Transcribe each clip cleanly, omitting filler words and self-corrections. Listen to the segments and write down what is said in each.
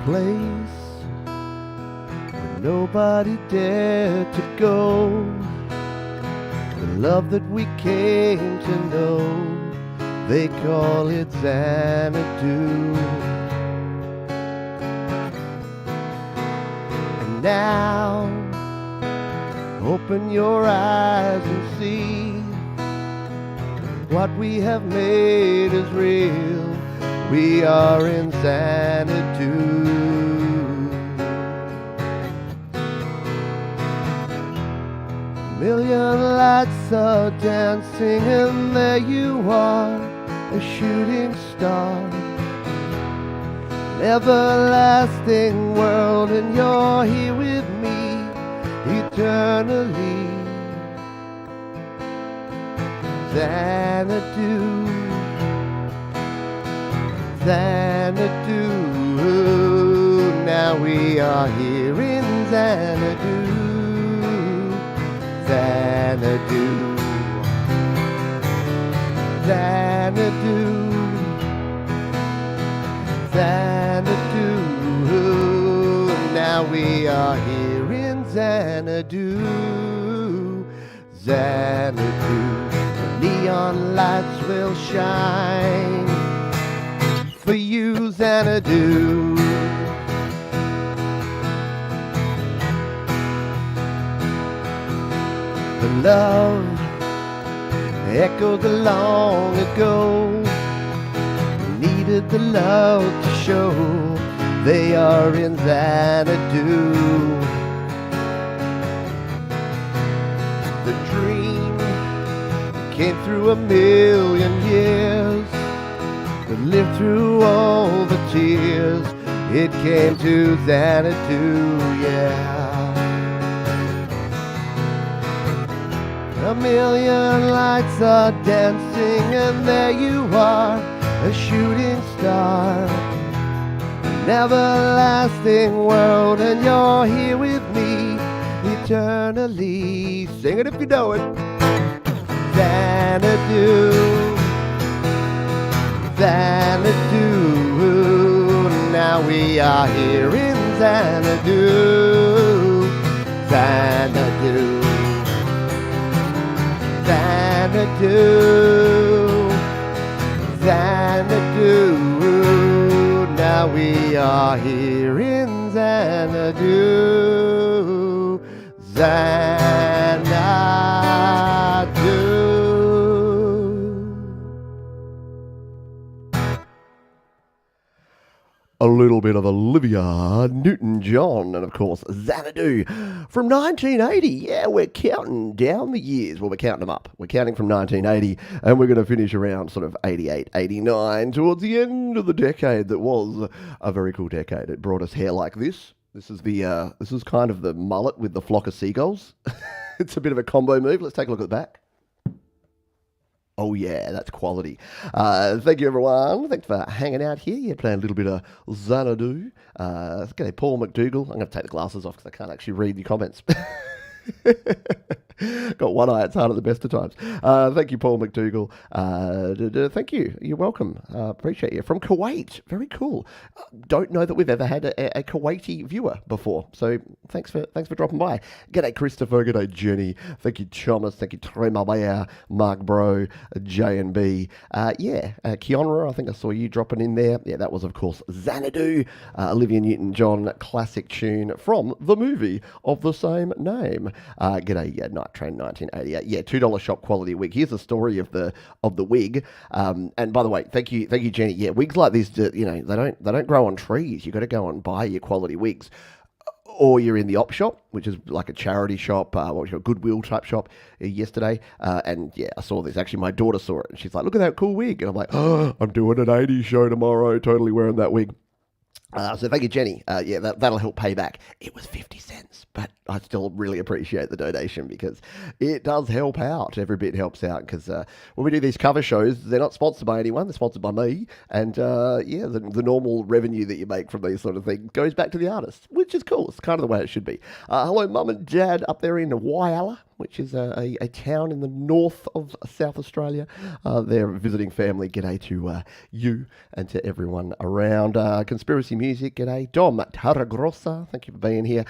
place where nobody dared to go. The love that we came to know, they call it Xanadu. And now, open your eyes and see what we have made is real. We are in Xanadu. A million lights are dancing and there you are, a shooting star. An everlasting world and you're here with me eternally. Xanadu, Xanadu, now we are here in Xanadu, Xanadu, Xanadu, Xanadu, now we are here in Xanadu, Xanadu. Neon lights will shine for you, Xanadu. The love echoed long ago, needed the love to show. They are in Xanadu. The dream came through a million years, that lived through all the tears. It came to Xanadu, yeah. A million lights are dancing and there you are, a shooting star. An everlasting world and you're here with me eternally. Sing it if you know it. Xanadu, Xanadu, now we are here in Xanadu, Xanadu, Xanadu, Xanadu, now we are here in Xanadu, Xanadu. A little bit of Olivia Newton-John, and of course Xanadu from 1980. Yeah, we're counting down the years. Well, we're counting them up. We're counting from 1980, and we're going to finish around sort of 88, 89, towards the end of the decade that was a very cool decade. It brought us hair like this. This is kind of the mullet with the flock of seagulls. It's a bit of a combo move. Let's take a look at the back. Oh yeah, that's quality. Thank you everyone. Thanks for hanging out here. You're playing a little bit of Xanadu. Okay, Paul McDougall. I'm going to take the glasses off because I can't actually read your comments. Got one eye, it's hard at the best of times. Thank you, Paul McDougall. Thank you. You're welcome. Appreciate you. From Kuwait. Very cool. Don't know that we've ever had a Kuwaiti viewer before. So thanks for dropping by. G'day, Christpher. G'day, Jenny. Thank you, Thomas. Thank you, Tremabaya, Mark Bro, J&B. Keonra, I think I saw you dropping in there. Yeah, that was, of course, Xanadu. Olivia Newton-John, classic tune from the movie of the same name. G'day, Night Train 1988. Yeah, $2 shop quality wig. Here's the story of the wig. And by the way, thank you, Jenny. Yeah, wigs like this, they don't grow on trees. You got to go and buy your quality wigs. Or you're in the op shop, which is like a charity shop, a Goodwill type shop yesterday. And yeah, I saw this. Actually, my daughter saw it and she's like, look at that cool wig. And I'm like, oh, I'm doing an 80's show tomorrow, totally wearing that wig. So thank you, Jenny. That'll help pay back. It was 50 cents, but I still really appreciate the donation because it does help out. Every bit helps out because when we do these cover shows, they're not sponsored by anyone. They're sponsored by me. And the normal revenue that you make from these sort of things goes back to the artists, which is cool. It's kind of the way it should be. Hello, Mum and Dad up there in Wyala, which is a town in the north of South Australia. They're visiting family. G'day to you and to everyone around. Conspiracy Music. G'day. Dom Taragrossa, thank you for being here.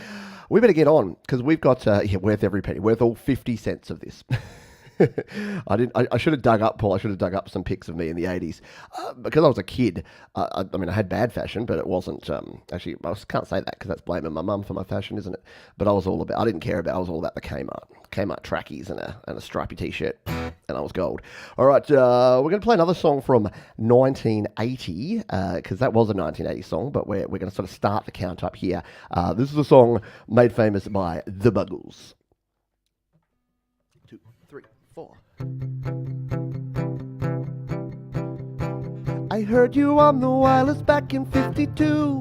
We better get on, because we've got, worth every penny, worth all 50 cents of this. I should have dug up, Paul. I should have dug up some pics of me in the 80s. Because I was a kid, I had bad fashion, but it wasn't, actually, I can't say that because that's blaming my mum for my fashion, isn't it? But I was all about the Kmart trackies and a stripy t-shirt, and I was gold. All right, we're going to play another song from 1980, because that was a 1980 song, but we're going to sort of start the count up here. This is a song made famous by the Buggles. 2, 3, 4. I heard you on the wireless back in 52,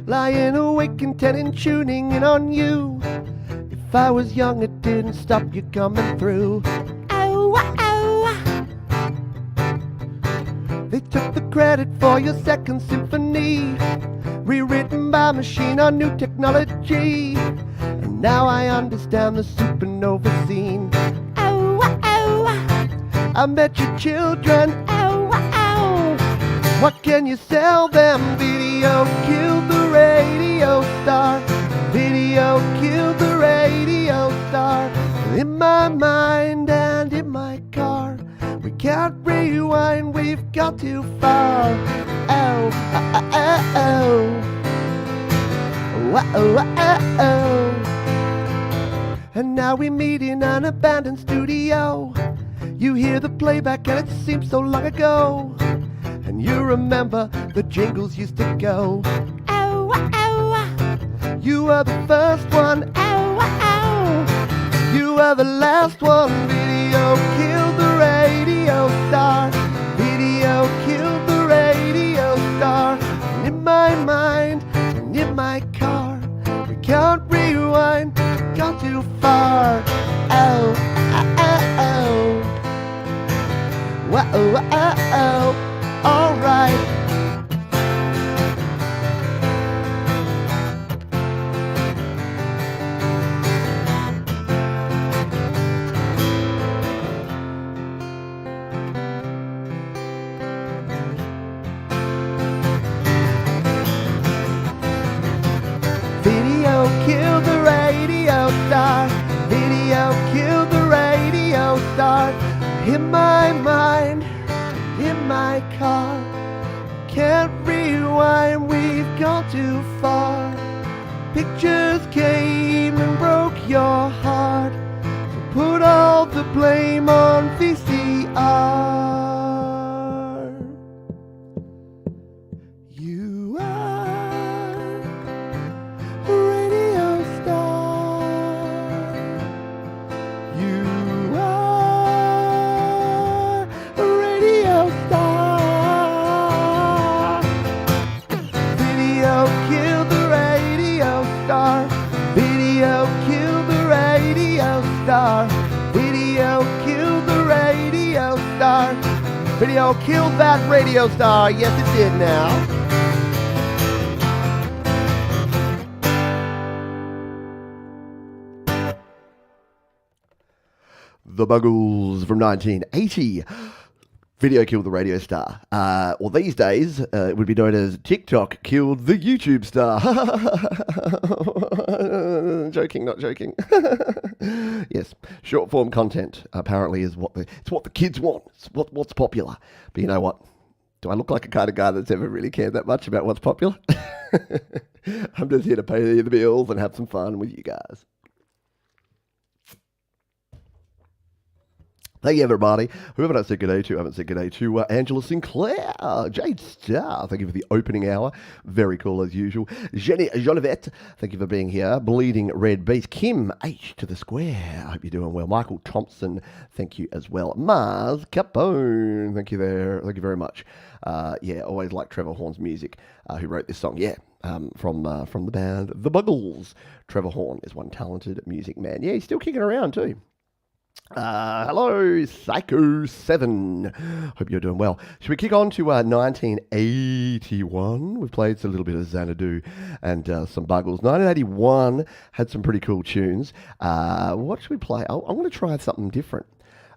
lying awake and tuning in on you. If I was young, it didn't stop you coming through. Ow, ow. They took the credit for your second symphony, rewritten by machine on new technology. And now I understand the supernova scene. Ow, ow. I met your children. Ow, ow. What can you sell them? Video killed the radio star. Video killed the radio star. In my mind and in my car, we can't rewind, we've got too far. Oh, oh, oh, oh. Oh, oh, oh, oh. And now we meet in an abandoned studio. You hear the playback and it seems so long ago. And you remember the jingles used to go. Oh, oh. You were the first one. Oh, oh. You were the last one. Video killed the radio star. Video killed the radio star. And in my mind and in my car, we can't rewind, gone too far. Oh, oh, oh, oh. Whoa, oh, oh, oh. All right. Video killed the radio star. Video killed the radio star. In my mind, in my car, can't rewind, we've gone too far. Pictures came and broke your heart, so put all the blame on VCR. You are a radio star. You are a radio star. Video killed the radio star. Video killed the radio star. Video killed the radio star. Video killed that radio star. Yes, it did now. The Buggles from 1980. Video killed the radio star. Well, these days, it would be known as TikTok killed the YouTube star. Joking, not joking. Yes, short form content apparently is what the kids want. It's what's popular. But you know what? Do I look like a kind of guy that's ever really cared that much about what's popular? I'm just here to pay the bills and have some fun with you guys. Thank you, everybody. Whoever I said good day to, I haven't said good day to Angela Sinclair, Jade Star, thank you for the opening hour. Very cool as usual. Jenny Jolivette, thank you for being here. Bleeding Red Beast. Kim H to the square, I hope you're doing well. Michael Thompson, thank you as well. Mars Capone, thank you there. Thank you very much. Always like Trevor Horn's music, who wrote this song. From the band The Buggles. Trevor Horn is one talented music man. Yeah, he's still kicking around too. Hello, Psycho 7. Hope you're doing well. Should we kick on to 1981? We've played a little bit of Xanadu and some Buggles. 1981 had some pretty cool tunes. What should we play? I'm going to try something different.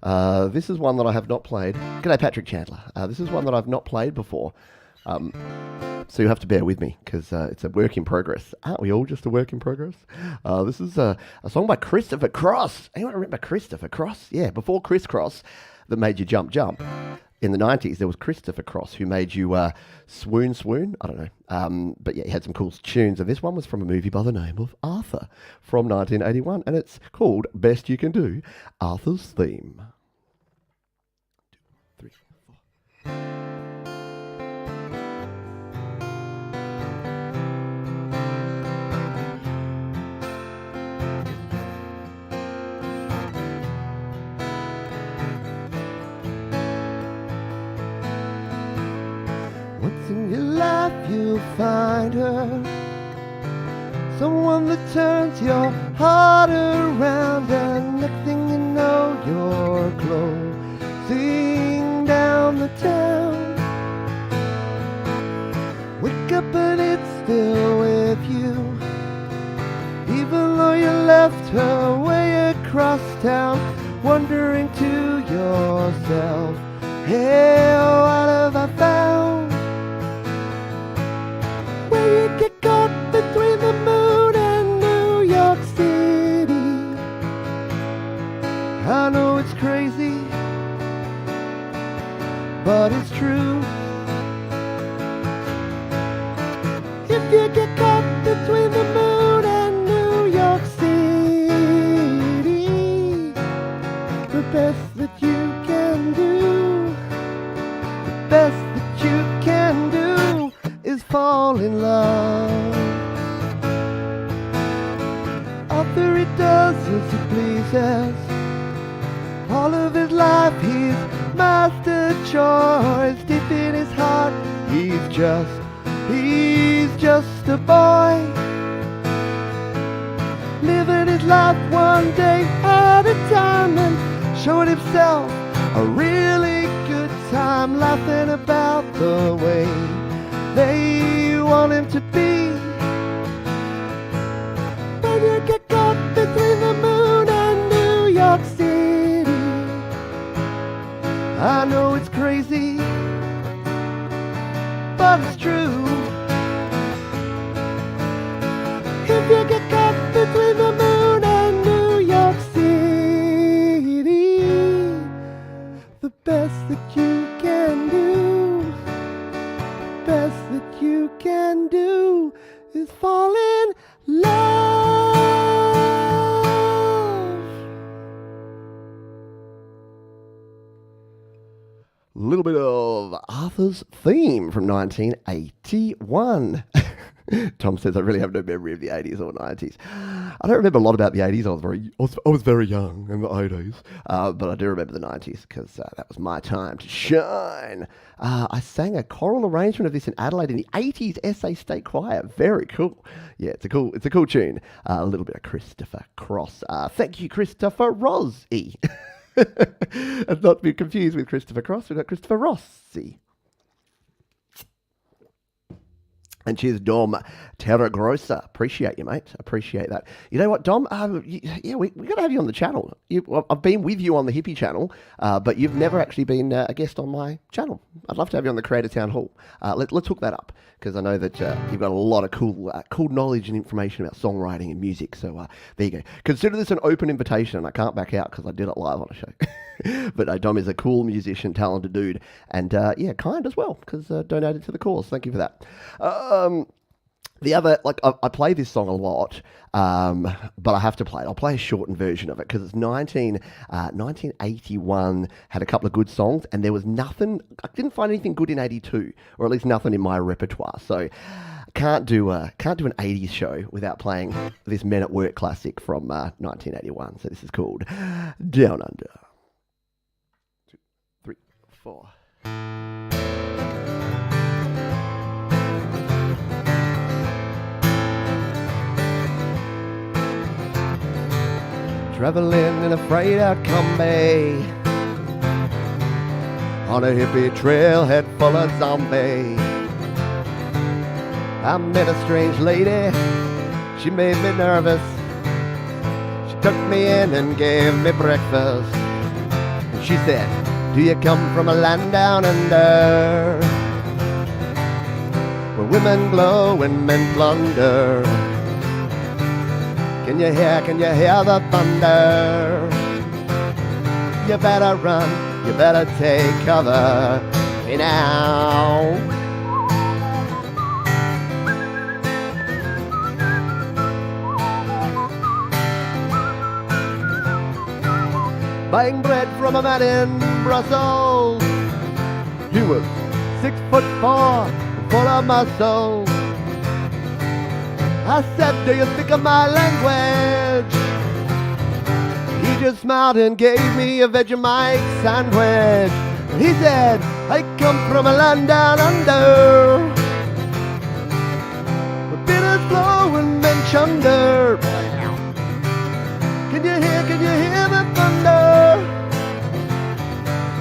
This is one that I have not played. G'day, Patrick Chandler. This is one that I've not played before. So you have to bear with me because it's a work in progress. Aren't we all just a work in progress? This is a song by Christopher Cross. Anyone remember Christopher Cross? Yeah, before Criss Cross that made you jump. In the 90s, there was Christopher Cross who made you swoon. I don't know. But yeah, he had some cool tunes. And this one was from a movie by the name of Arthur from 1981. And it's called Best You Can Do, Arthur's Theme. 2, 3, 4. Once in your life you'll find her, someone that turns your heart around, and next thing you know you're closing down the town. Wake up and it's still with you, even though you left her way across town, wondering to yourself, hey, what have I found? Where you get caught between the moon and New York City. I know it's crazy, but it's true. If you get caught between the moon and New York City, the best that you can do, the best that you can do is fall in love. Arthur, he does as he pleases. All of his life he's mastered choice. Deep in his heart he's just a boy, living his life one day at a time, and showing himself a really good time, laughing about the way they want him to be. When you get caught between the moon and New York City, I know it's crazy, but it's true. If you get caught between the moon and New York City, the best that you can do, best that you can do is fall in love. A little bit of Arthur's Theme from 1981. Tom says, I really have no memory of the 80s or 90s. I don't remember a lot about the 80s. I was very young in the 80s. But I do remember the 90s because that was my time to shine. I sang a choral arrangement of this in Adelaide in the 80s SA State Choir. Very cool. Yeah, it's a cool tune. A little bit of Christopher Cross. Thank you, Christopher Rossi. And not to be confused with Christopher Cross, we've got Christopher Rossi. And cheers, Dom Terragrossa. Appreciate you, mate. Appreciate that. You know what, Dom? We got to have you on the channel. I've been with you on the Hippie channel, but you've never actually been a guest on my channel. I'd love to have you on the Creator Town Hall. Let's hook that up, because I know that you've got a lot of cool knowledge and information about songwriting and music. So there you go. Consider this an open invitation, and I can't back out because I did it live on a show. But Dom is a cool musician, talented dude, and kind as well, because donated to the cause. Thank you for that. The other, I play this song a lot, but I have to play it. I'll play a shortened version of it because it's 1981, had a couple of good songs, and there was nothing, I didn't find anything good in 82, or at least nothing in my repertoire. So I can't do an 80s show without playing this Men at Work classic from 1981. So this is called Down Under. 2, 3, 4. Traveling in a freighter combi on a hippie trailhead full of zombies. I met a strange lady, she made me nervous. She took me in and gave me breakfast. And she said, do you come from a land down under? where women glow and men plunder. Can you hear the thunder? You better run, you better take cover. Hey now. Buying bread from a man in Brussels. He was 6'4", full of muscle. I said, do you think of my language? He just smiled and gave me a Vegemite sandwich. He said, I come from a land down under, where bitters flow and men chunder. Can you hear the thunder?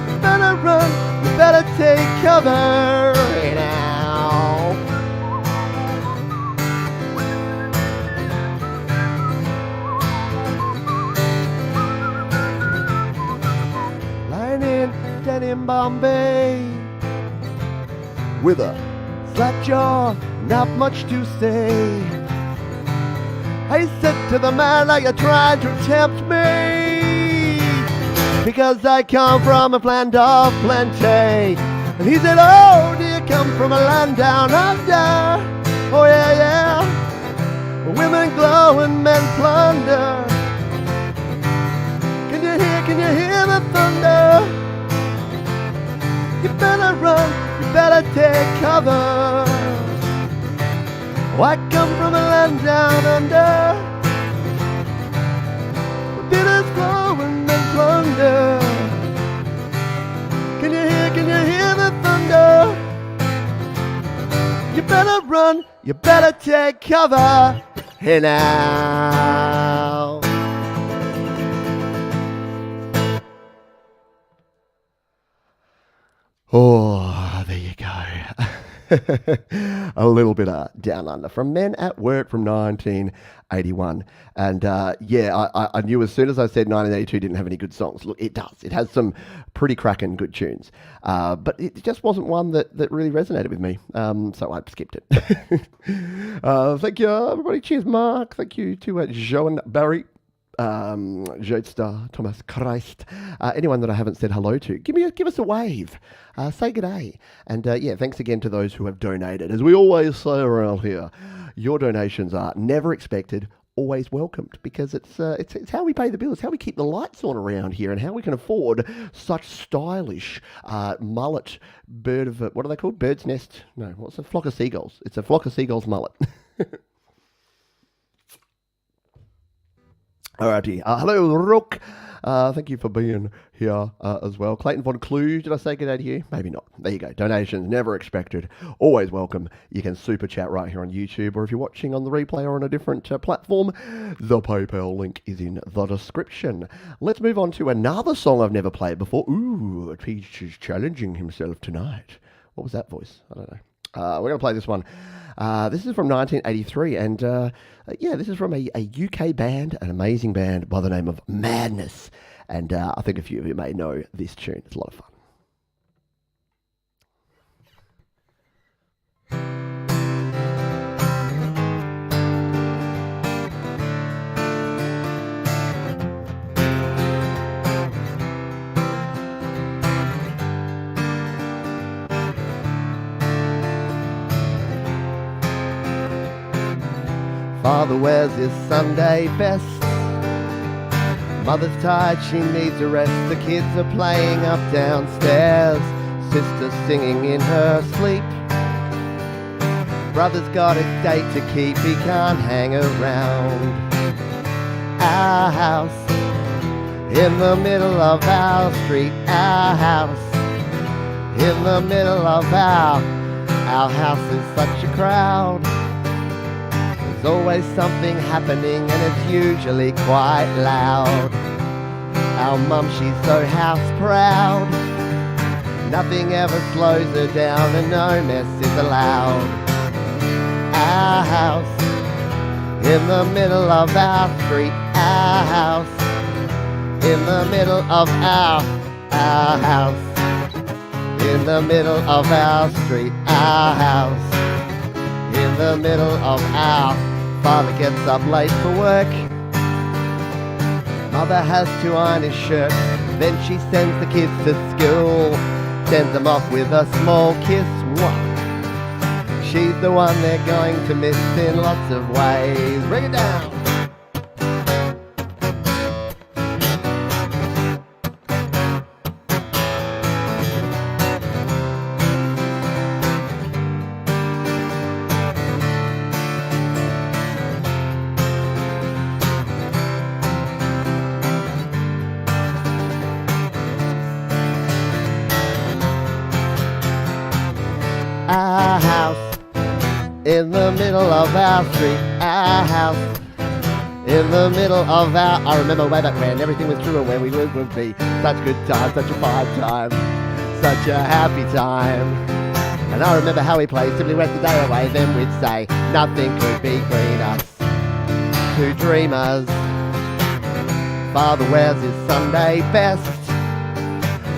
You better run, you better take cover. Hey now. Lying in Bombay, with a slack jaw, not much to say. I said to the man, are you trying to tempt me? Because I come from a land of plenty. And he said, oh, do you come from a land down under? Oh yeah, yeah, where women glow and men plunder. Can you hear the thunder? You better run, you better take cover. Oh, I come from a land down under, where bitters flow and men plunder. Can you hear the thunder? You better run, you better take cover. Hey now. Oh, there you go. A little bit of Down Under from Men at Work from 1981. And yeah, I knew as soon as I said 1982 didn't have any good songs. Look, it does. It has some pretty cracking good tunes. But it just wasn't one that really resonated with me. So I skipped it. Thank you, everybody. Cheers, Mark. Thank you to Joan Barry. Jodestar, Thomas Christ, anyone that I haven't said hello to, give us a wave, say good day, and yeah, thanks again to those who have donated. As we always say around here, your donations are never expected, always welcomed, because it's how we pay the bills, how we keep the lights on around here, and how we can afford such stylish mullet bird of what are they called? Bird's nest? No, what's a flock of seagulls? It's a flock of seagulls mullet. Alrighty. Hello, Rook. Thank you for being here as well. Clayton Von Clue, did I say good day to you? Maybe not. There you go. Donations, never expected. Always welcome. You can super chat right here on YouTube, or if you're watching on the replay or on a different platform, the PayPal link is in the description. Let's move on to another song I've never played before. Ooh, Peach is challenging himself tonight. What was that voice? I don't know. We're going to play this one. This is from 1983, and yeah, this is from a UK band, an amazing band by the name of Madness, and I think a few of you may know this tune. It's a lot of fun. Father wears his Sunday best. Mother's tired, she needs a rest. The kids are playing up downstairs. Sister's singing in her sleep. Brother's got a date to keep, he can't hang around. Our house, in the middle of our street. Our house, in the middle of our house is such a crowd. There's always something happening and it's usually quite loud. Our mum, she's so house proud. Nothing ever slows her down and no mess is allowed. Our house, in the middle of our street. Our house, in the middle of our house. In the middle of our street. Our house, the middle of our father gets up late for work. Mother has to iron his shirt. Then she sends the kids to school. Sends them off with a small kiss. Mwah. She's the one they're going to miss in lots of ways. Bring it down. Our house in the middle of our street. Our house in the middle of our... I remember way back when everything was true and when we would be such good times, such a fine time, such a happy time. And I remember how we played Simply Went the Day Away. Then we'd say nothing could be between us, two dreamers. Father wears his Sunday best.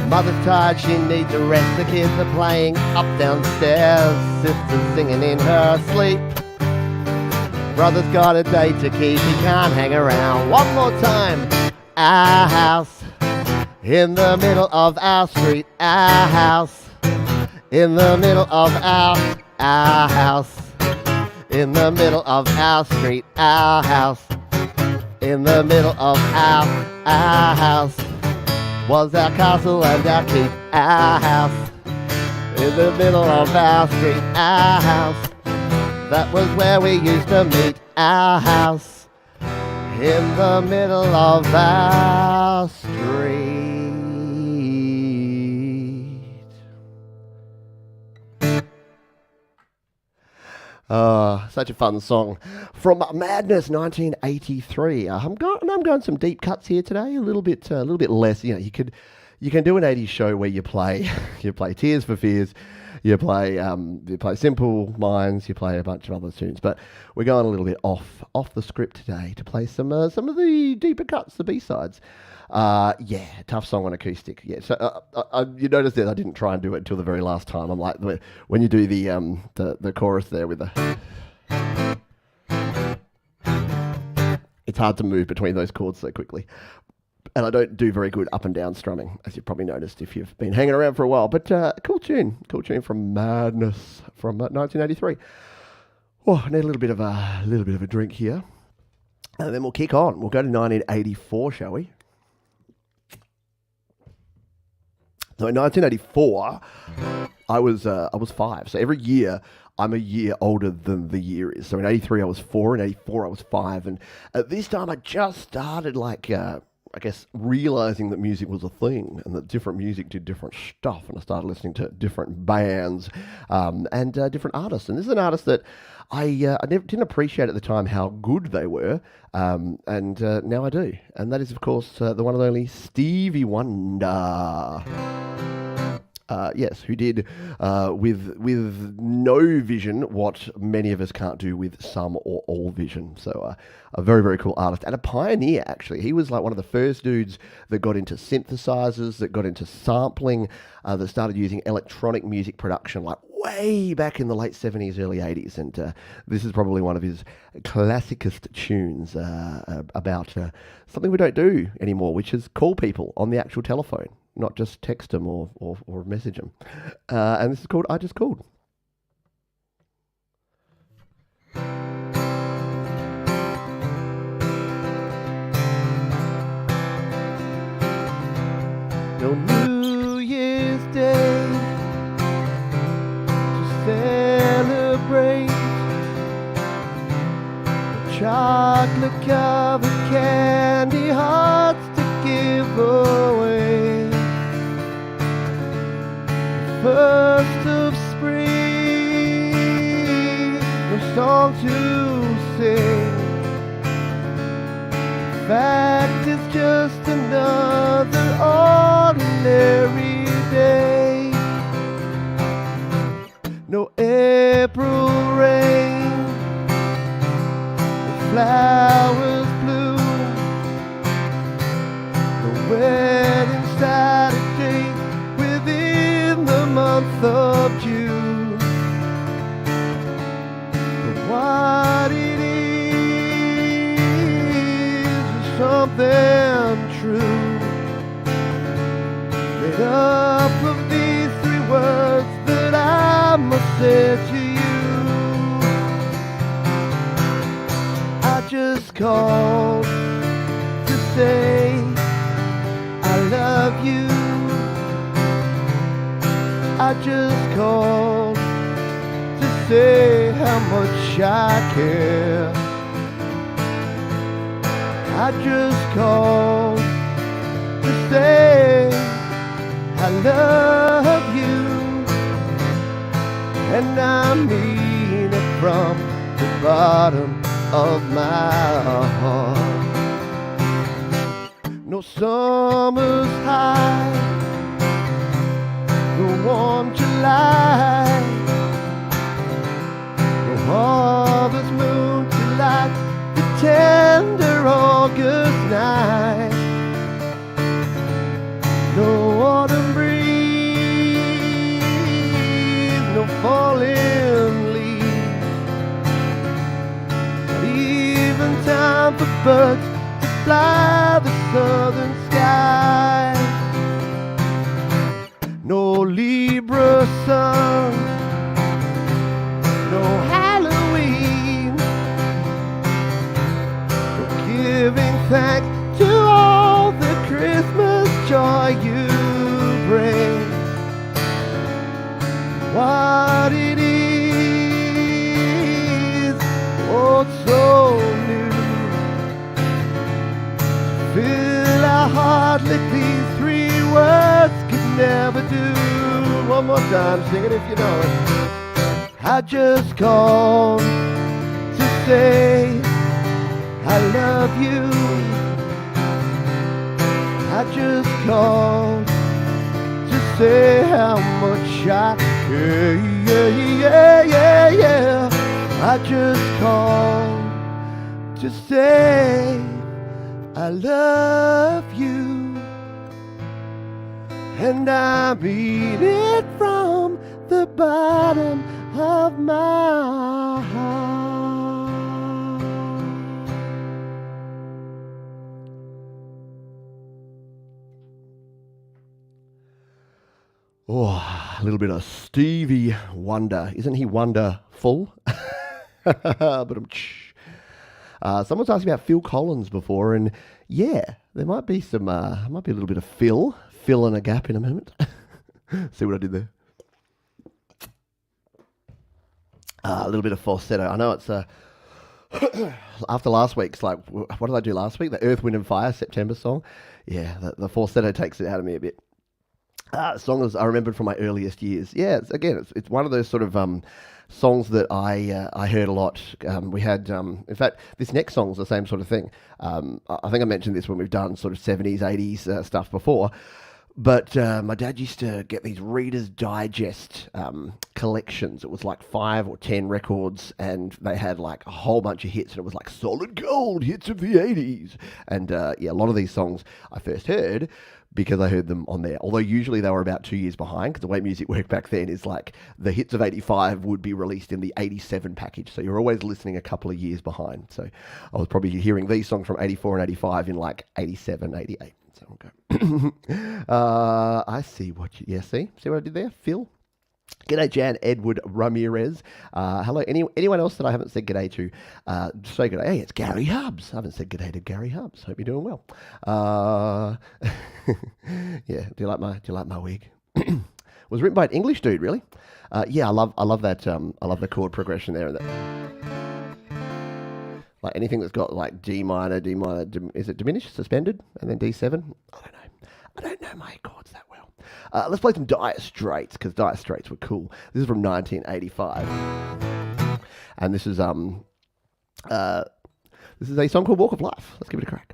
Mother's tired, she needs a rest. The kids are playing up downstairs. Sister's singing in her sleep. Brother's got a date to keep, he can't hang around. One more time. Our house in the middle of our street. Our house in the middle of our house in the middle of our street. Our house in the middle of our house was our castle and our keep. Our house in the middle of our street. Our house, that was where we used to meet. Our house in the middle of our street. Such a fun song from Madness 1983. I'm going some deep cuts here today. A little bit less. You know, you can do an 80s show where you play Tears for Fears, you play Simple Minds, you play a bunch of other tunes. But we're going a little bit off the script today to play some of the deeper cuts, the B-sides. Tough song on acoustic. Yeah, so you notice that I didn't try and do it until the very last time. I'm like, when you do the chorus there with the... It's hard to move between those chords so quickly. And I don't do very good up and down strumming, as you've probably noticed if you've been hanging around for a while. But cool tune from Madness from 1983. Oh, I need a little bit of a drink here. And then we'll kick on. We'll go to 1984, shall we? So in 1984, I was 5. So every year, I'm a year older than the year is. So in 83, I was 4. In 84, I was 5. And at this time, I just started, I guess, realizing that music was a thing and that different music did different stuff. And I started listening to different bands and different artists. And this is an artist that I didn't appreciate at the time how good they were. And now I do. And that is, of course, the one and only Stevie Wonder. Yes, who did with no vision what many of us can't do with some or all vision. So a very, very cool artist and a pioneer, actually. He was like one of the first dudes that got into synthesizers, that got into sampling, that started using electronic music production like way back in the late 70s, early 80s. And this is probably one of his classicest tunes about something we don't do anymore, which is call people on the actual telephone. Not just text them or message them. And this is called I Just Called. No New Year's Day to celebrate. No chocolate covered candy hearts to give away. First of spring, no song to sing. In fact, it's just another ordinary day. No April rain, no flowers bloom, no wedding Saturday within the month of June. The than true, made up of these three words that I must say to you. I just called to say I love you. I just called to say how much I care. I just called to say I love you, and I mean it from the bottom of my heart. No summer's high, no warm July, no harvest moon to light the tender August night, no autumn breeze, no falling leaves, not even time for birds to fly the southern sky. No Libra sun, no Halloween, no giving thanks to all the Christmas joy you bring. What it is, oh so new, fill our heart like these three words could never do. One more time, sing it if you know it. I just called to say I love you. I just called to say how much I care. I just called to say I love you. And I mean it from the bottom of my heart. Oh, a little bit of Stevie Wonder. Isn't he wonderful? But someone's asked me about Phil Collins before, and yeah, there might be some, might be a little bit of fill in a gap in a moment. See what I did there? A little bit of falsetto. I know it's after last week's, like, what did I do last week? The Earth, Wind and Fire September song. Yeah, the falsetto takes it out of me a bit. Songs I remembered from my earliest years. Yeah, it's one of those sort of songs that I heard a lot. We had, in fact, this next song's the same sort of thing. I think I mentioned this when we've done sort of 70s, 80s stuff before. But my dad used to get these Reader's Digest collections. It was like 5 or 10 records, and they had like a whole bunch of hits, and it was like solid gold hits of the 80s. And yeah, a lot of these songs I first heard because I heard them on there. Although usually they were about 2 years behind, because the way music worked back then is like the hits of 85 would be released in the 87 package. So you're always listening a couple of years behind. So I was probably hearing these songs from 84 and 85 in like 87, 88. So we'll go. I see what you... Yeah, see what I did there? Phil? G'day, Jan Edward Ramirez. Hello. Anyone else that I haven't said g'day to? Say g'day. Hey, it's Gary Hubbs. I haven't said g'day to Gary Hubbs. Hope you're doing well. Yeah. Do you like my wig? Was written by an English dude, really. Yeah, I love that. I love the chord progression there. Like anything that's got like D minor, is it diminished, suspended, and then D7? I don't know my chords that well. Let's play some Dire Straits, because Dire Straits were cool. This is from 1985. And this is a song called Walk of Life. Let's give it a crack.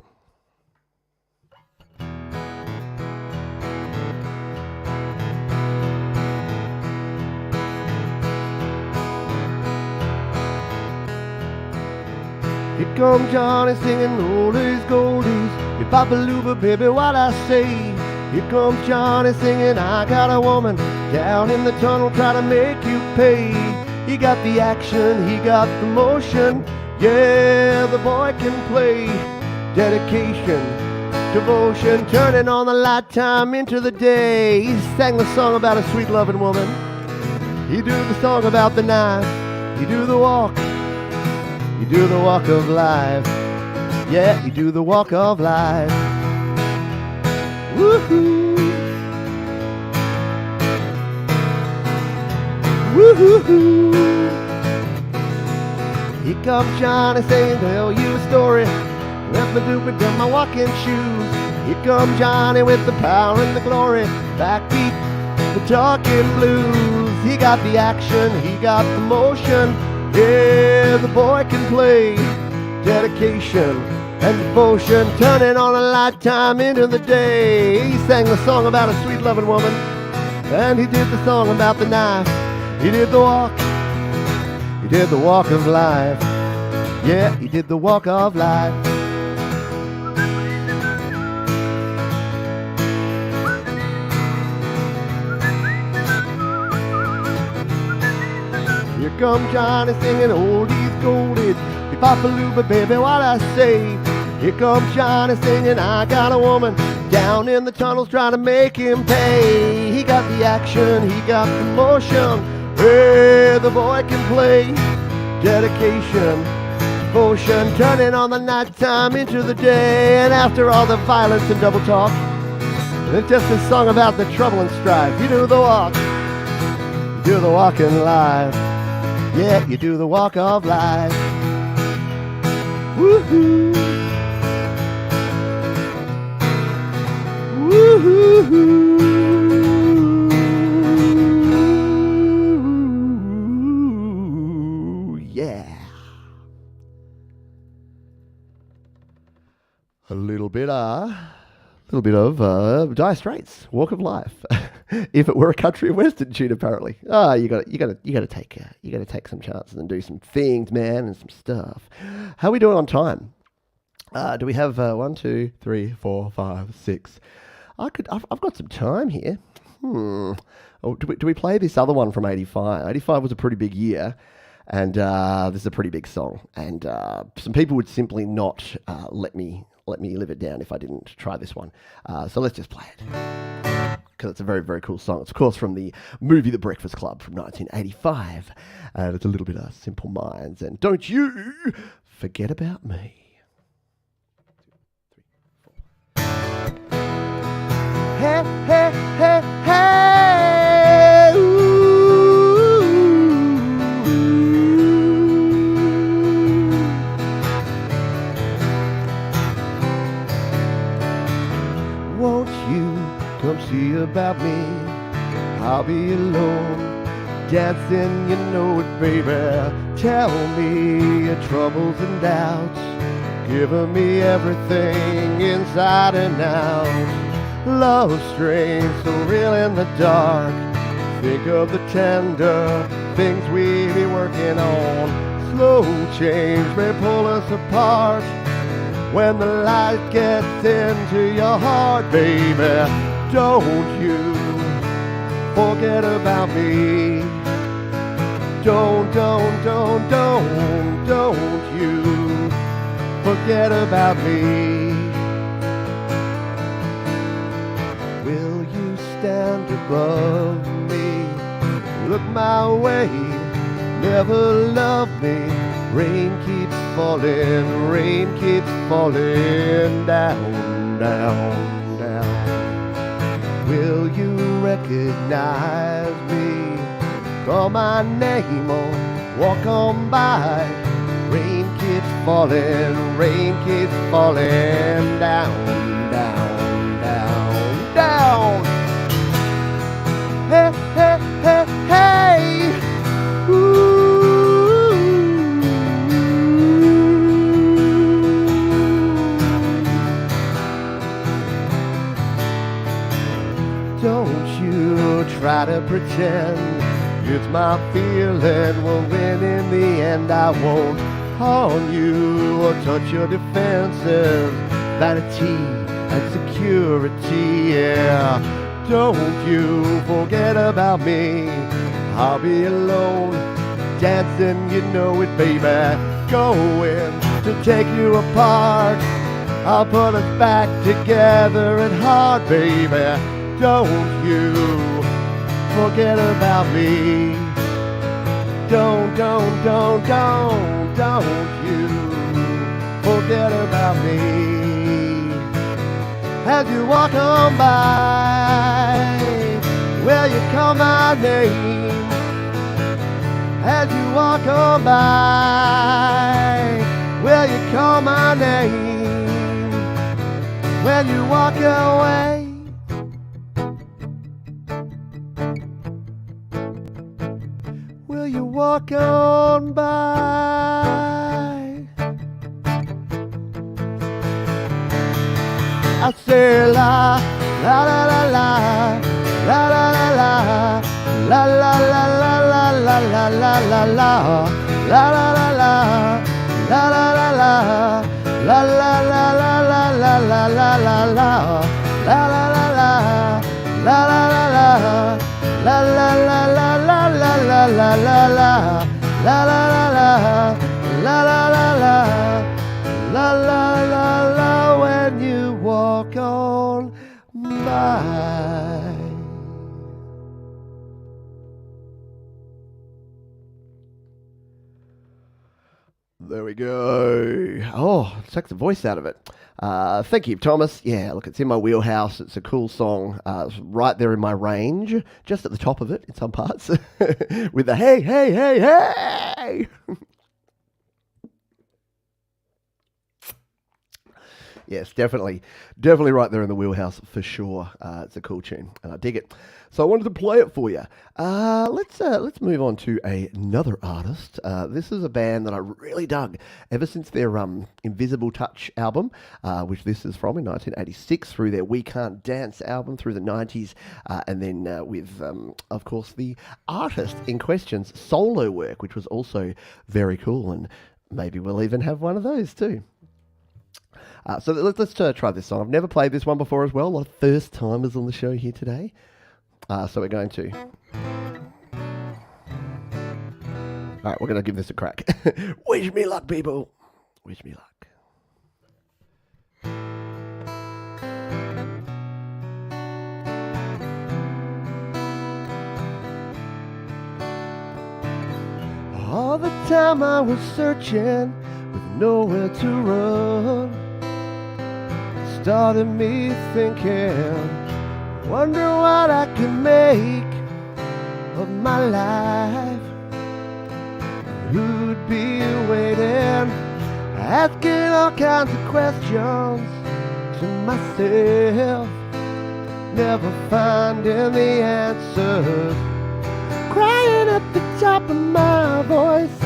Here comes Johnny singing oldies goldies. You pop a looper, baby, what I say. Here comes Johnny singing, I got a woman down in the tunnel, try to make you pay. He got the action, he got the motion. Yeah, the boy can play. dedication, devotion, turning on the light time into the day. He sang the song about a sweet loving woman. He do the song about the knife. He do the walk. He do the walk of life. Yeah, he do the walk of life. Woohoo! Woohoo! Here comes Johnny saying, tell you a story. Let me do it in my walking shoes. Here comes Johnny with the power and the glory. Backbeat, the talking blues. He got the action, he got the motion. Yeah, the boy can play. Dedication and devotion, turning on a lifetime into the day. He sang the song about a sweet loving woman, and he did the song about the knife. He did the walk. He did the walk of life. Yeah, he did the walk of life. Here comes Johnny singing oldies goldies. Be-bop-a-loo-ba, baby, what I say. Here comes Johnny singing, I got a woman down in the tunnels trying to make him pay. He got the action, he got the motion. Hey, the boy can play. Dedication, devotion, turning on the night time into the day. And after all the violence and double talk, it's just a song about the trouble and strife. You do the walk. You do the walk in life. Yeah, you do the walk of life. Woohoo! Woohoo! Yeah. A little bit of Dire Straits, Walk of Life. If it were a country and western tune, apparently. You got to take some chances and do some things, man, and some stuff. How are we doing on time? Do we have 1, 2, 3, 4, 5, 6? I've got some time here. Oh, do we play this other one from 85? 85 was a pretty big year, and this is a pretty big song. And some people would simply not let me live it down if I didn't try this one. So let's just play it, because it's a very, very cool song. It's, of course, from the movie The Breakfast Club from 1985. And it's a little bit of Simple Minds and Don't You Forget About Me. Hey, hey, hey, hey, ooh. Won't you come see about me? I'll be alone, dancing, you know it, baby. Tell me your troubles and doubts, giving me everything inside and out. Love strange, so real in the dark. Think of the tender things we be working on. Slow change may pull us apart. When the light gets into your heart, baby, don't you forget about me. Don't you forget about me. Will you stand above me? Look my way, never love me. Rain keeps falling down, down, down. Will you recognize me? Call my name or walk on by. Rain keeps falling down, down, down, down. Hey, hey, hey, hey. Ooh. Don't you try to pretend it's my feeling will win in the end. I won't harm you or touch your defenses, vanity and security, yeah. Don't you forget about me. I'll be alone, dancing, you know it, baby. Going to take you apart. I'll put us back together at heart, baby. Don't you forget about me. Don't you forget about me. As you walk on by, will you call my name? As you walk on by, will you call my name? When you walk away, will you walk on by? I say la, la la la la, la la la la, la la la la la la la la la la, la la la la, la la la la, la la la la la la la la la la, la la la la, la la la la, la la la la la la la la la la, la la la la, la la la la, la la la la, when you walk on by. There we go. Oh, it takes the voice out of it. Thank you, Thomas. Yeah, look, it's in my wheelhouse. It's a cool song. It's right there in my range, just at the top of it in some parts, with the hey, hey, hey, hey. Yes, definitely right there in the wheelhouse for sure. It's a cool tune, and I dig it. So I wanted to play it for you. Let's move on to another artist. This is a band that I really dug ever since their Invisible Touch album, which this is from in 1986, through their We Can't Dance album through the 90s, and then with, of course, the artist in question's solo work, which was also very cool, and maybe we'll even have one of those too. So let's try this song. I've never played this one before as well. A lot of first timers on the show here today. So we're going to... Alright, we're going to give this a crack. Wish me luck, people. Wish me luck. All the time I was searching with nowhere to run, started me thinking, wonder what I can make of my life. Who'd be waiting, asking all kinds of questions to myself, never finding the answers, crying at the top of my voice.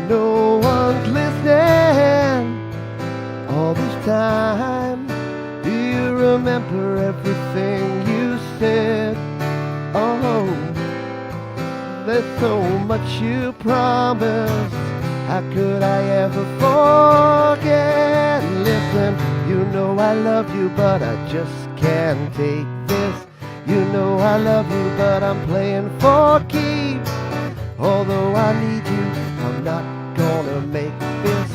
No one's listening all this time. Do you remember everything you said? Oh, there's so much you promised. How could I ever forget? Listen, you know I love you, but I just can't take this. You know I love you, but I'm playing for keeps. Although I need you, I'm not gonna make this.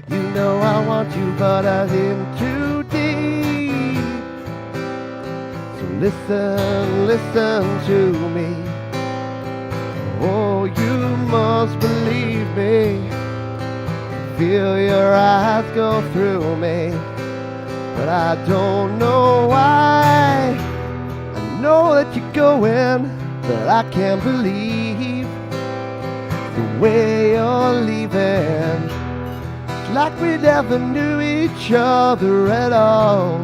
You know I want you, but I'm in too deep. So listen to me. Oh, you must believe me. Feel your eyes go through me. But I don't know why. I know that you're going, but I can't believe the way you're leaving. It's like we never knew each other at all.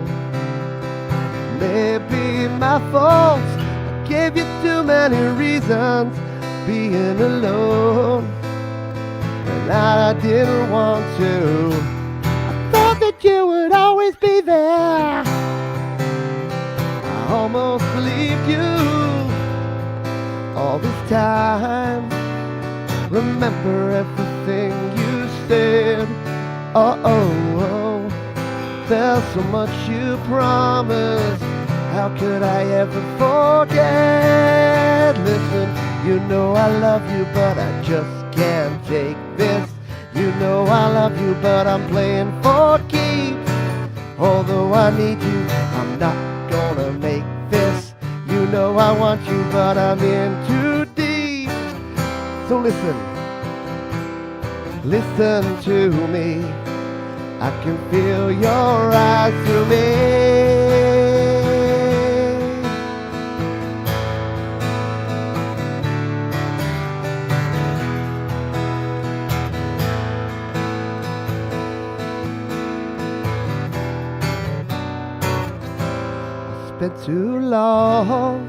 Maybe my fault, I gave you too many reasons being alone, and I didn't want to. I thought that you would always be there. I almost believed you all this time. Remember everything you said. Oh, there's so much you promised. How could I ever forget? Listen, you know I love you, but I just can't take this. You know I love you, but I'm playing for keeps. Although I need you, I'm not gonna make this. You know I want you, but I'm in too deep. So listen to me. I can feel your eyes through me. Been too long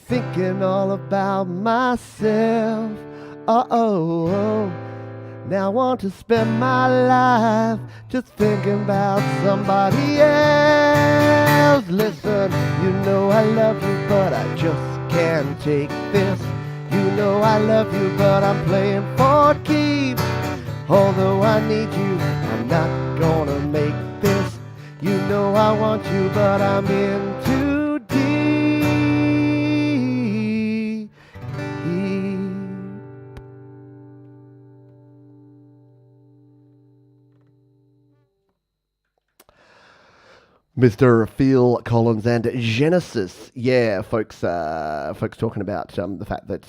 thinking all about myself. Oh, now I want to spend my life just thinking about somebody else. Listen, you know I love you, but I just can't take this. You know I love you, but I'm playing for keeps. Although I need you, I'm not gonna make this. You know I want you, but I'm in too deep. Mr. Phil Collins and Genesis. Yeah, folks talking about the fact that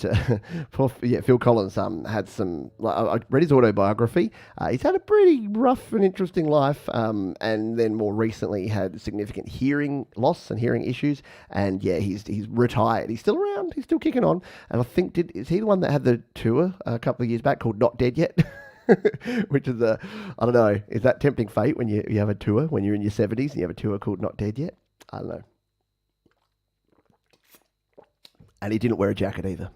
Phil Collins had some. I read his autobiography. He's had a pretty rough and interesting life, and then more recently had significant hearing loss and hearing issues. And yeah, he's retired. He's still around. He's still kicking on. And I think is he the one that had the tour a couple of years back called Not Dead Yet? Which is I don't know, is that tempting fate when you have a tour when you're in your 70s and you have a tour called Not Dead Yet? I don't know. And he didn't wear a jacket either.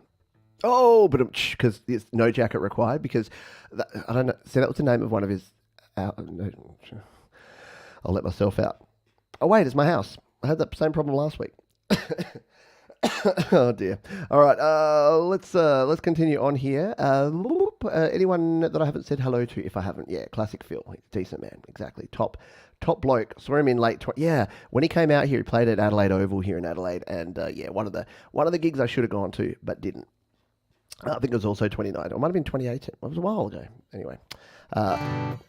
Oh, but because there's no jacket required because I don't know. So that was the name of one of his. No, I'll let myself out. Oh wait, it's my house. I had that same problem last week. Oh dear. All right. Let's continue on here. Anyone that I haven't said hello to? If I haven't, yeah, classic Phil. He's a decent man. Exactly. Top bloke. Saw him in late. Yeah, when he came out here, he played at Adelaide Oval here in Adelaide, and yeah, one of the gigs I should have gone to, but didn't. I think it was also 2019. Or it might have been 2018. It was a while ago. Anyway,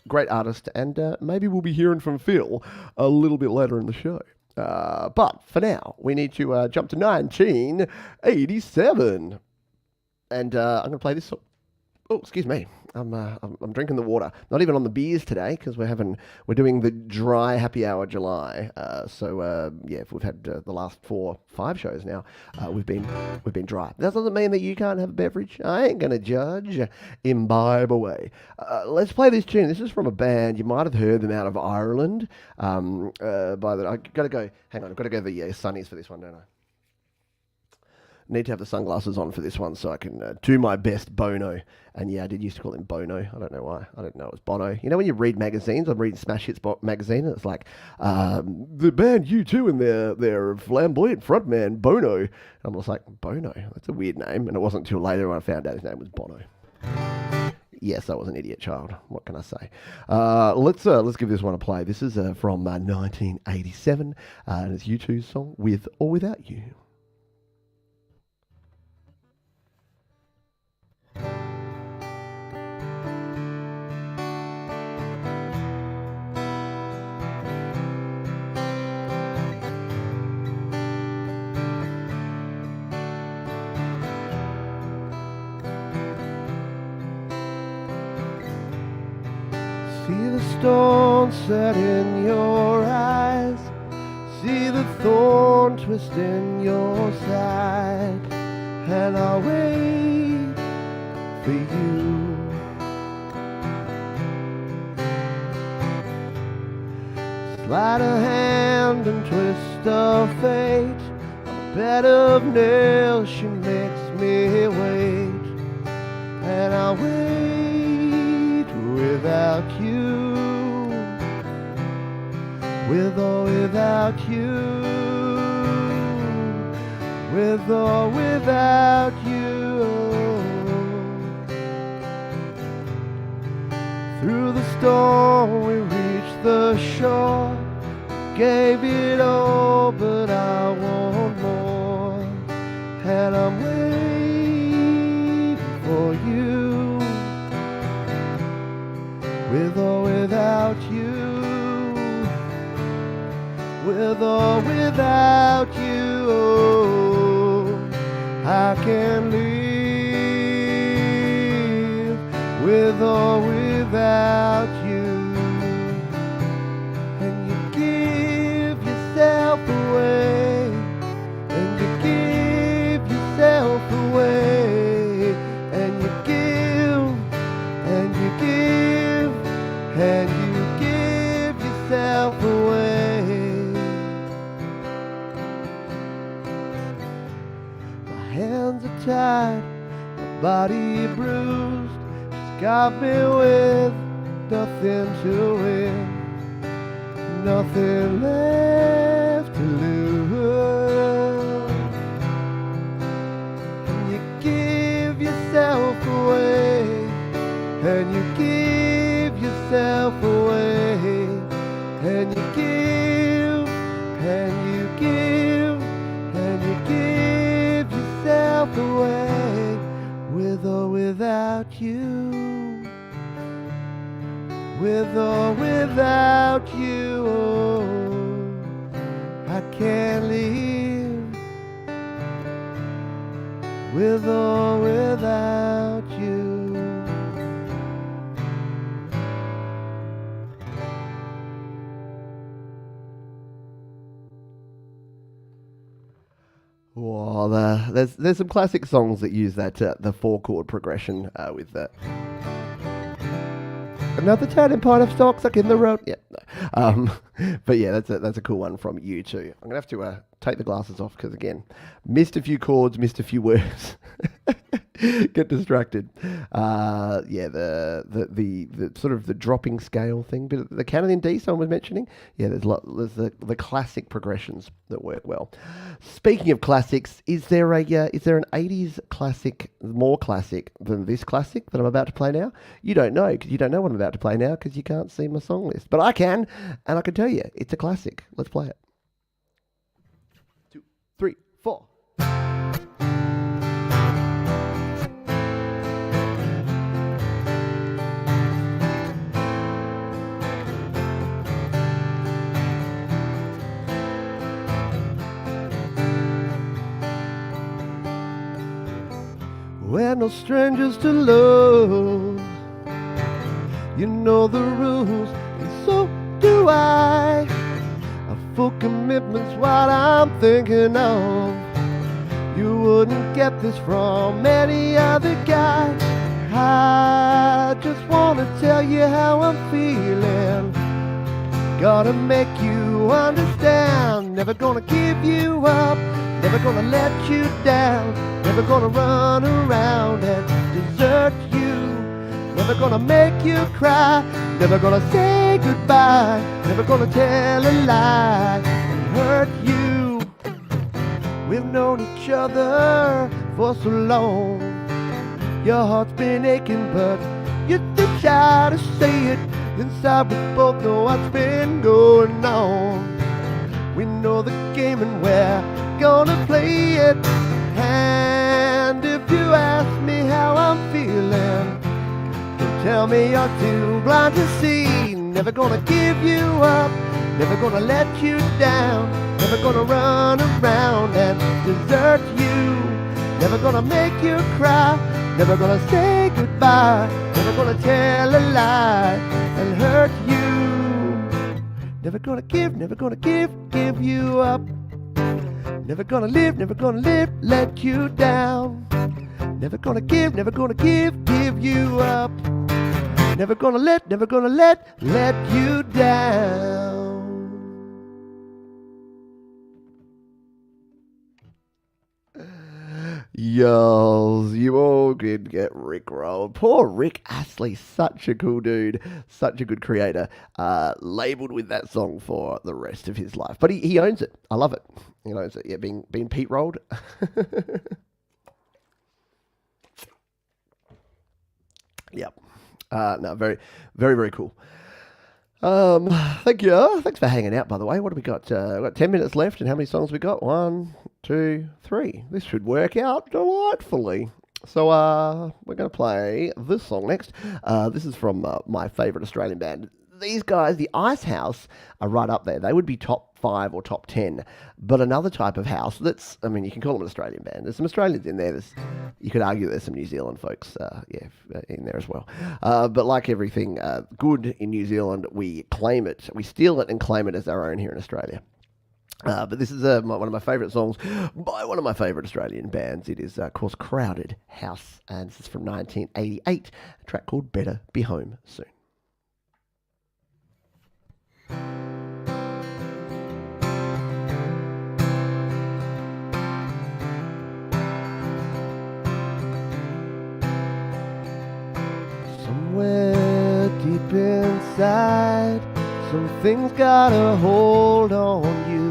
great artist, and maybe we'll be hearing from Phil a little bit later in the show. But for now, we need to jump to 1987, and I'm going to play this song. Oh, excuse me. I'm drinking the water. Not even on the beers today because we're doing the dry happy hour July. So yeah, we've had the last 4-5 shows now. We've been dry. That doesn't mean that you can't have a beverage. I ain't gonna judge. Imbibe away. Let's play this tune. This is from a band you might have heard them out of Ireland. I gotta go. Hang on, I've got to go to the Sunnies for this one, don't I? Need to have the sunglasses on for this one so I can do my best Bono. And yeah, I did used to call him Bono. I don't know why. I don't know it was Bono. You know when you read magazines, I'm reading Smash Hits magazine, and it's like, the band U2 and their flamboyant frontman, Bono. And I'm just like, Bono? That's a weird name. And it wasn't until later when I found out his name was Bono. Yes, I was an idiot child. What can I say? Let's give this one a play. This is from 1987, and it's U2's song, With or Without You. See the stone set in your eyes, see the thorn twist in your side, and I'll wait for you. Sleight of hand and twist of fate, on a bed of nails she makes me wait, and I'll wait without you, with or without you, with or without you. Through the storm we reached the shore, gave it all, but I want more, and I'm waiting for you. with or without you, with or without you. I can live with or without you. And you give yourself away, and you give yourself away, and you give, and you give, and you give yourself away. My hands are tied, my body bruised. She's got me with nothing to win, nothing left to lose. And you give yourself away, and you give yourself away, and you give, and you give, and you give yourself away, with or without you, with or without you. I can't live with or without you. Well, there's some classic songs that use that the 4-chord progression with that. Another tan and pint of stock stuck in the road. Yeah, no. But yeah, that's a cool one from U2. I'm gonna have to take the glasses off because again, missed a few chords, missed a few words. Get distracted. Yeah, the sort of the dropping scale thing, but the canon in D someone was mentioning. Yeah, there's the classic progressions that work well. Speaking of classics, is there an 80s classic more classic than this classic that I'm about to play now? You don't know because you don't know what I'm about to play now because you can't see my song list, but I can, and I can tell you it's a classic. Let's play it. 2, 3, 4. We're no strangers to love. You know the rules, and so do I. A full commitment's what I'm thinking of. You wouldn't get this from any other guy. I just wanna tell you how I'm feeling. Gotta make you understand. Never gonna give you up, never gonna let you down. Never gonna run around and desert you. Never gonna make you cry. Never gonna say goodbye. Never gonna tell a lie and hurt you. We've known each other for so long. Your heart's been aching, but you're too shy to say it. Inside we both know what's been going on. We know the game and we're gonna play it. And if you ask me how I'm feeling, don't tell me you're too blind to see. Never gonna give you up, never gonna let you down. Never gonna run around and desert you. Never gonna make you cry, never gonna say goodbye. Never gonna tell a lie and hurt you. Never gonna give you up. Never gonna live, let you down. Never gonna give you up. Never gonna let you down. Yos, you all could get rickrolled. Poor Rick Astley, such a cool dude, such a good creator, labelled with that song for the rest of his life. But he owns it. I love it. He owns it. Yeah, being Pete rolled. Yep. No, very, very, very cool. Thank you. Thanks for hanging out, by the way. What have we got? We've got 10 minutes left, and how many songs we got? 1, 2, 3. This should work out delightfully. So we're going to play this song next. This is from my favourite Australian band. These guys, the Ice House, are right up there. They would be top 5 or top 10. But another type of house that's, I mean, you can call them an Australian band. There's some Australians in there. You could argue there's some New Zealand folks, in there as well. But like everything good in New Zealand, we claim it. We steal it and claim it as our own here in Australia. But this is one of my favourite songs by one of my favourite Australian bands. It is, of course, Crowded House, and this is from 1988, a track called Better Be Home Soon. Somewhere deep inside, something's got a hold on you.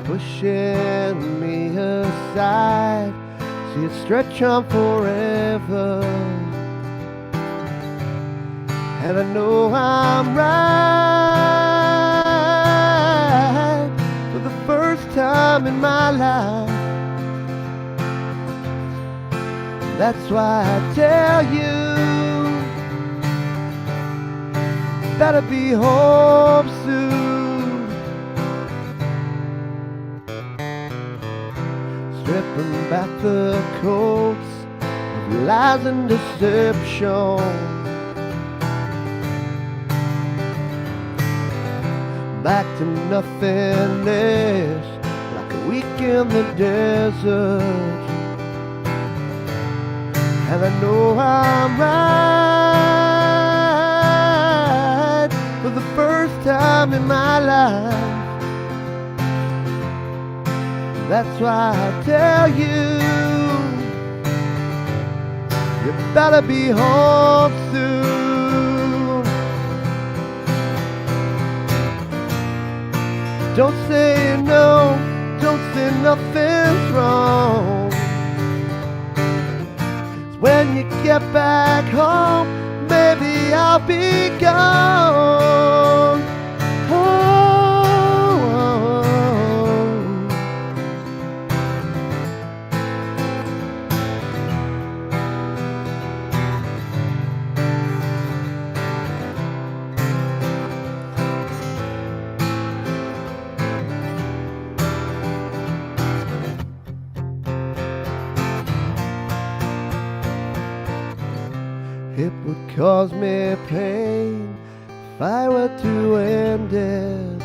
Pushing me aside, see it stretch on forever. And I know I'm right for the first time in my life. That's why I tell you, better be home soon. Stripping back the coats of lies and deception, back to nothingness, like a week in the desert. And I know I'm right for the first time in my life. That's why I tell you, you better be home soon. Don't say no, don't say nothing's wrong. 'Cause when you get back home, maybe I'll be gone. It would cause me pain if I were to end it,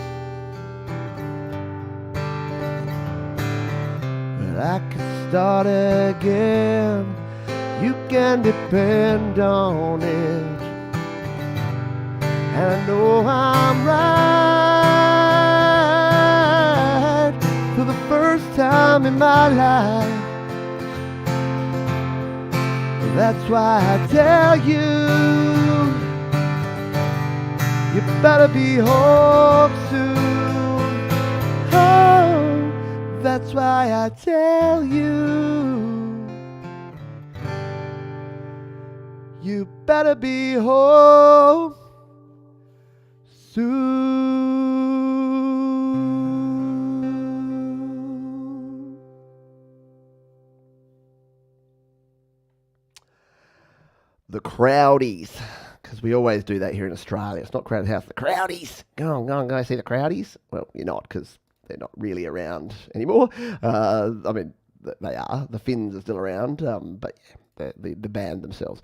but I could start again. You can depend on it. And I know I'm right for the first time in my life. That's why I tell you, you better be home soon. Oh, that's why I tell you, you better be home soon. The Crowdies, because we always do that here in Australia. It's not Crowded House, the Crowdies. Go on, see the Crowdies. Well, you're not, because they're not really around anymore. I mean, they are. The Finns are still around, but yeah, the band themselves.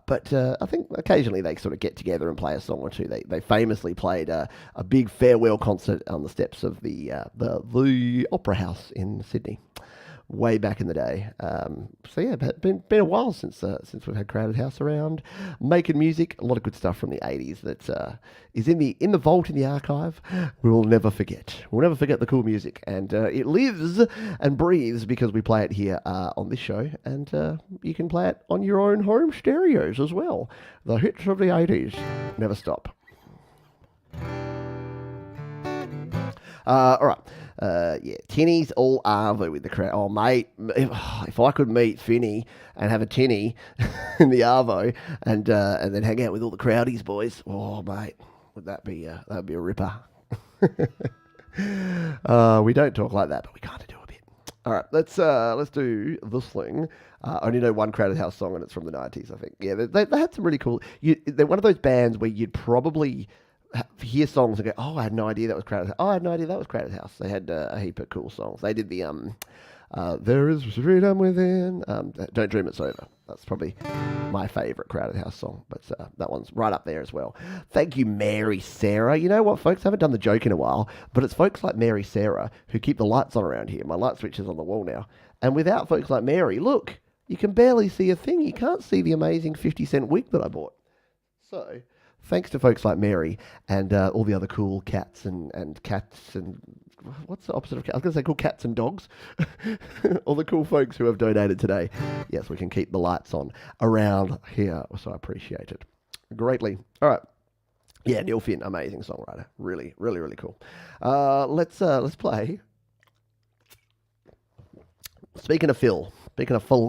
But I think occasionally they sort of get together and play a song or two. They famously played a big farewell concert on the steps of the Opera House in Sydney, way back in the day. So yeah, been a while since we've had Crowded House around, making music. A lot of good stuff from the 80's that is in the vault, in the archive. We will never forget. We'll never forget the cool music, and it lives and breathes because we play it here on this show, and you can play it on your own home stereos as well. The hits of the 80's never stop. All right. Yeah, tinnies all over with the crowd. Oh, mate, if I could meet Finny and have a tinny in the Arvo and then hang out with all the Crowdies boys, oh, mate, would that be a ripper? We don't talk like that, but we kind of do a bit. All right, let's do this thing. I only know one Crowded House song, and it's from the '90s, I think. Yeah, they had some really cool. They're one of those bands where you'd probably hear songs and go, "Oh, I had no idea that was Crowded House. Oh, I had no idea that was Crowded House." They had a heap of cool songs. They did the "There Is Freedom Within." "Don't Dream It's Over." That's probably my favourite Crowded House song, but that one's right up there as well. Thank you, Mary Sarah. You know what, folks? I haven't done the joke in a while, but it's folks like Mary Sarah who keep the lights on around here. My light switch is on the wall now. And without folks like Mary, look, you can barely see a thing. You can't see the amazing 50-cent wig that I bought. So, thanks to folks like Mary and all the other cool cats and cats and what's the opposite of cats? I was going to say cool cats and dogs. All the cool folks who have donated today. Yes, we can keep the lights on around here, so I appreciate it greatly. All right. Yeah, Neil Finn, amazing songwriter. Really, really, really cool. Let's play. Speaking of Phil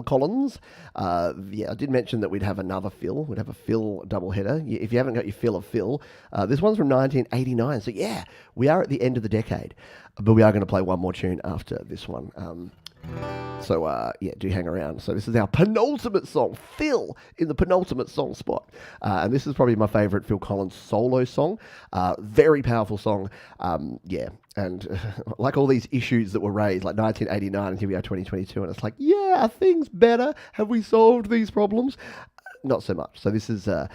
Collins, yeah, I did mention that we'd have another Phil. We'd have a Phil doubleheader. If you haven't got your Phil of Phil, this one's from 1989. So yeah, we are at the end of the decade, but we are going to play one more tune after this one. So yeah, do hang around. So this is our penultimate song, Phil, in the penultimate song spot. And this is probably my favourite Phil Collins solo song. Very powerful song. Yeah, and like all these issues that were raised, like 1989 and here we are 2022, and it's like, yeah, are things better? Have we solved these problems? Not so much. So this is a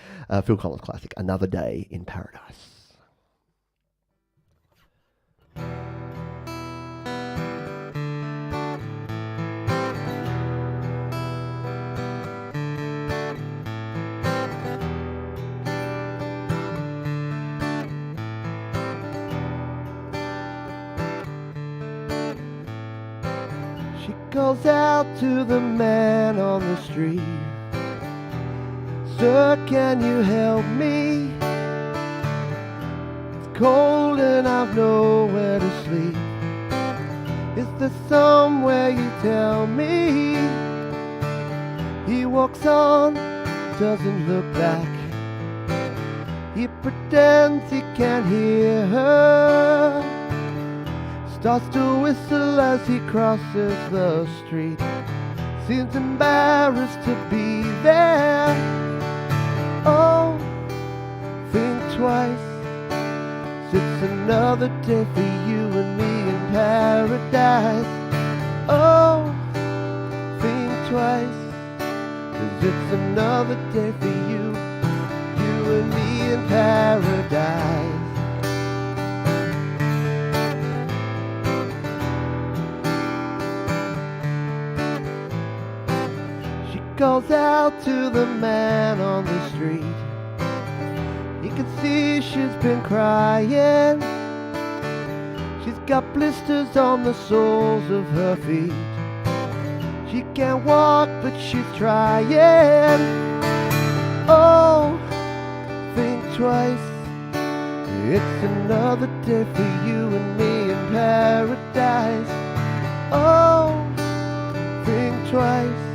Phil Collins classic, Another Day in Paradise. Calls out to the man on the street, "Sir, can you help me? It's cold and I've nowhere to sleep. Is there somewhere you tell me?" He walks on, doesn't look back. He pretends he can't hear her. Starts to whistle as he crosses the street. Seems embarrassed to be there. Oh, think twice. It's another day for you and me in paradise. Oh, think twice. 'Cause it's another day for you and me in paradise. Calls out to the man on the street. You can see she's been crying. She's got blisters on the soles of her feet. She can't walk but she's trying. Oh, think twice. It's another day for you and me in paradise. Oh, think twice.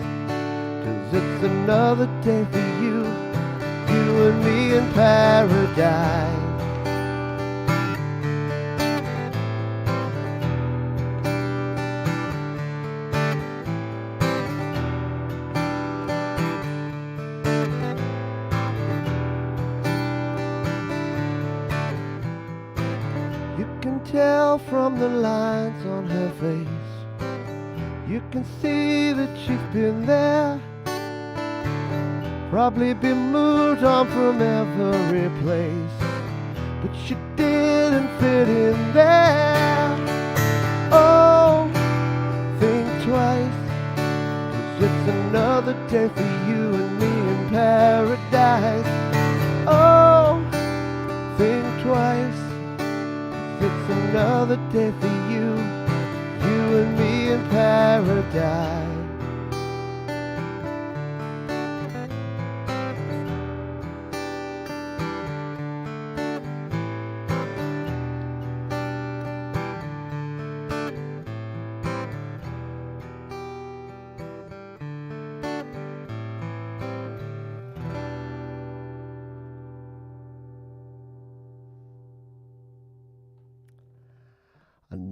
It's another day for you and me in paradise. You can tell from the lines on her face. You can see that she's been there. Probably been moved on from every place, but she didn't fit in there. Oh, think twice. 'Cause it's another day for you and me in paradise. Oh, think twice. 'Cause it's another day for you and me in paradise.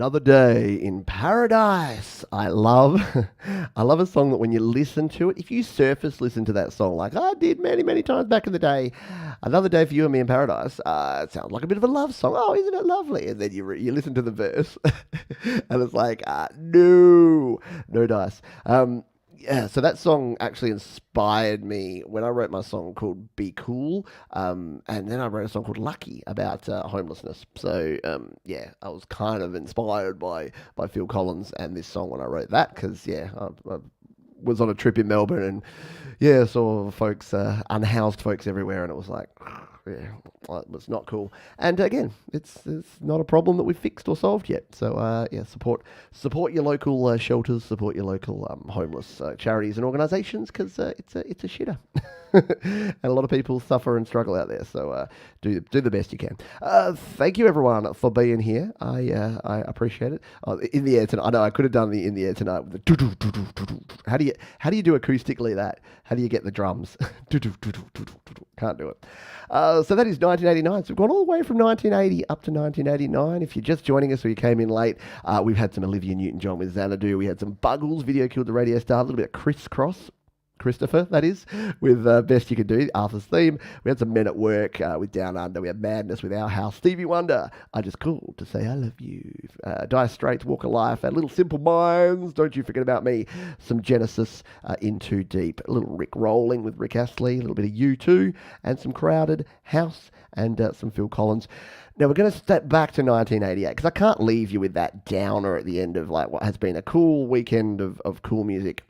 Another Day in Paradise. I love a song that when you listen to it, if you surface listen to that song like I did many, many times back in the day, Another Day for You and Me in Paradise, it sounds like a bit of a love song. Oh, isn't it lovely? And then you listen to the verse and it's like, no dice. Yeah, so that song actually inspired me when I wrote my song called Be Cool, and then I wrote a song called Lucky about homelessness. So, yeah, I was kind of inspired by Phil Collins and this song when I wrote that, because, yeah, I was on a trip in Melbourne and, yeah, saw folks, unhoused folks everywhere, and it was like, yeah, well, it was not cool. And again, it's not a problem that we've fixed or solved yet. So yeah, support your local shelters, support your local homeless charities and organisations, because it's a shitter. And a lot of people suffer and struggle out there. So do the best you can. Thank you everyone for being here. I appreciate it. In the air tonight. I know I could have done the in the air tonight with the how do you do acoustically that? How do you get the drums? Can't do it. So that is 1989. So we've gone all the way from 1980 up to 1989. If you're just joining us or you came in late, we've had some Olivia Newton-John with Xanadu. We had some Buggles, Video Killed the Radio Star, a little bit of Christpher, that is, with Best You Could Do, Arthur's theme. We had some Men at Work with Down Under. We had Madness with Our House. Stevie Wonder, I Just Called to Say I Love You. Dire Straits, Walk of Life. And Little Simple Minds, Don't You Forget About Me. Some Genesis, In Too Deep. A little Rick Rolling with Rick Astley. A little bit of U2. And some Crowded, House. And some Phil Collins. Now, we're going to step back to 1988, because I can't leave you with that downer at the end of like what has been a cool weekend of cool music.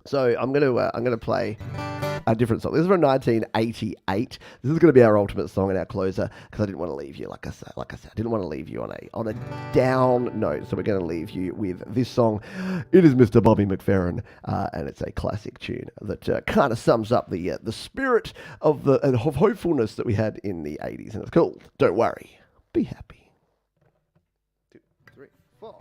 So I'm gonna play a different song. This is from 1988. This is gonna be our ultimate song and our closer, because I didn't want to leave you, like I said, I didn't want to leave you on a down note. So we're gonna leave you with this song. It is Mr. Bobby McFerrin, and it's a classic tune that kind of sums up the spirit of of hopefulness that we had in the 80s, and it's called Don't Worry, Be Happy. 2, 3, 4.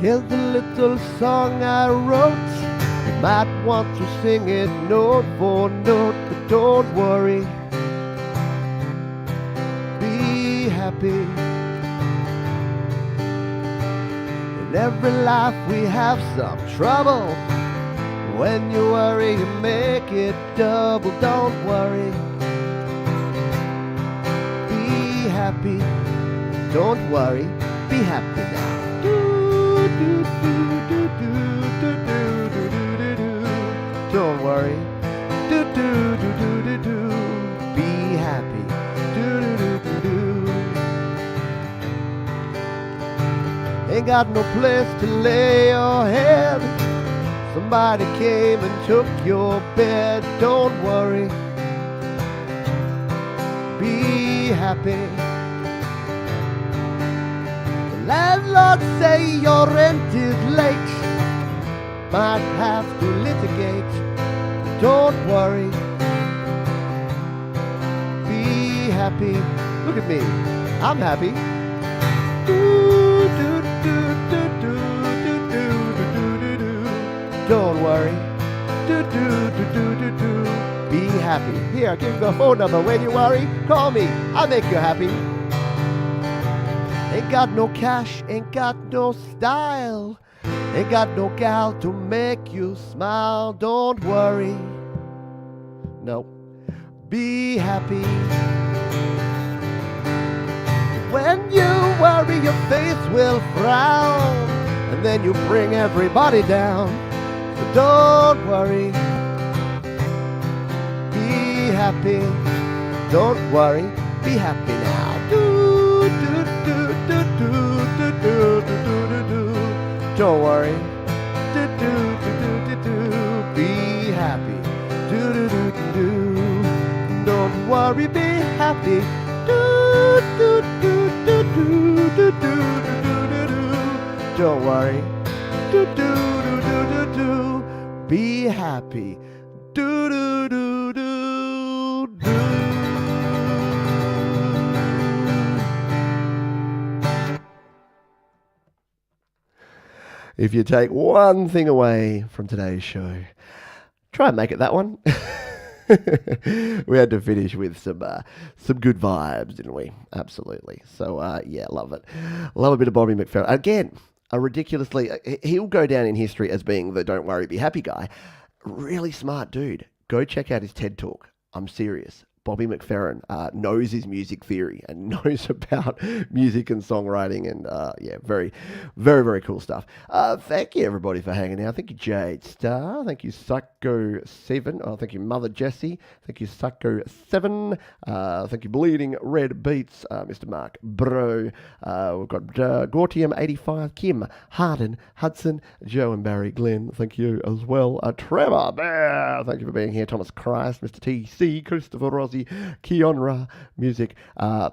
Here's the little song I wrote. You might want to sing it note for note, but don't worry. Be happy. In every life we have some trouble. When you worry, you make it double. Don't worry. Be happy. Don't worry. Be happy now. Don't worry. Be happy. Ain't got no place to lay your head. Somebody came and took your bed. Don't worry. Be happy. Landlord say your rent is late. Might have to litigate. Don't worry. Be happy. Look at me. I'm happy. Don't worry. Be happy. Here, give the phone number. When you worry, call me. I'll make you happy. Ain't got no cash, ain't got no style. Ain't got no gal to make you smile. Don't worry. No. Be happy. When you worry, your face will frown, and then you bring everybody down. So don't worry. Be happy. Don't worry. Be happy now. Don't worry. Be happy. Don't worry, be happy. Don't worry. Be happy. if you take one thing away from today's show, try and make it that one. We had to finish with some good vibes, didn't we? Absolutely. So, yeah, love it. Love a bit of Bobby McFerrin. Again, a ridiculously... He'll go down in history as being the don't worry, be happy guy. Really smart dude. Go check out his TED Talk. I'm serious. Bobby McFerrin knows his music theory and knows about music and songwriting and, yeah, very, very, very cool stuff. Thank you, everybody, for hanging out. Thank you, Jade Star. Thank you, Psycho7. Oh, thank you, Mother Jessie. Thank you, Psycho7. Thank you, Bleeding Red Beats, Mr. Mark Bro. We've got Gortium85, Kim, Harden, Hudson, Joe and Barry Glenn. Thank you as well. Trevor Bear. Thank you for being here. Thomas Christ, Mr. TC, Christopher Rossi, Kionra Music.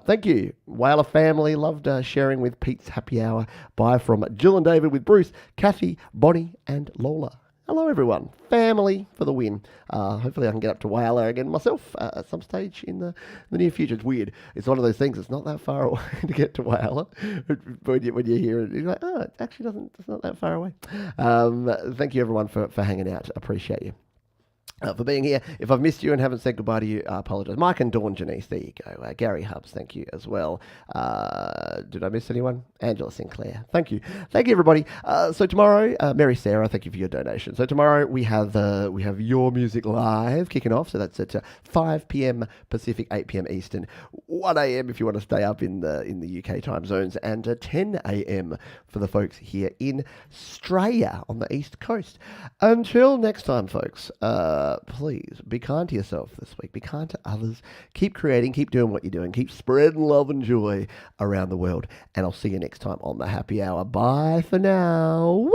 Thank you, Whaler family. Loved sharing with Pete's Happy Hour. Bye from Jill and David with Bruce, Kathy, Bonnie, and Lola. Hello, everyone. Family for the win. Hopefully I can get up to Whaler again myself at some stage in the near future. It's weird. It's one of those things. It's not that far away to get to Whaler. When you hear it, you're like, oh, it actually doesn't. It's not that far away. Thank you, everyone, for hanging out. Appreciate you. For being here. If I've missed you and haven't said goodbye to you, I apologise. Mike and Dawn Janice, there you go. Gary Hubbs, thank you as well. Did I miss anyone? Angela Sinclair, thank you. Thank you, everybody. So tomorrow, Mary Sarah, thank you for your donation. So tomorrow we have Your Music Live kicking off. So that's at 5 p.m. Pacific, 8 p.m. Eastern, 1 a.m. if you want to stay up in the UK time zones, and 10 a.m. for the folks here in Australia on the East Coast. Until next time, folks. Please be kind to yourself this week. Be kind to others. Keep creating. Keep doing what you're doing. Keep spreading love and joy around the world. And I'll see you next time on the Happy Hour. Bye for now.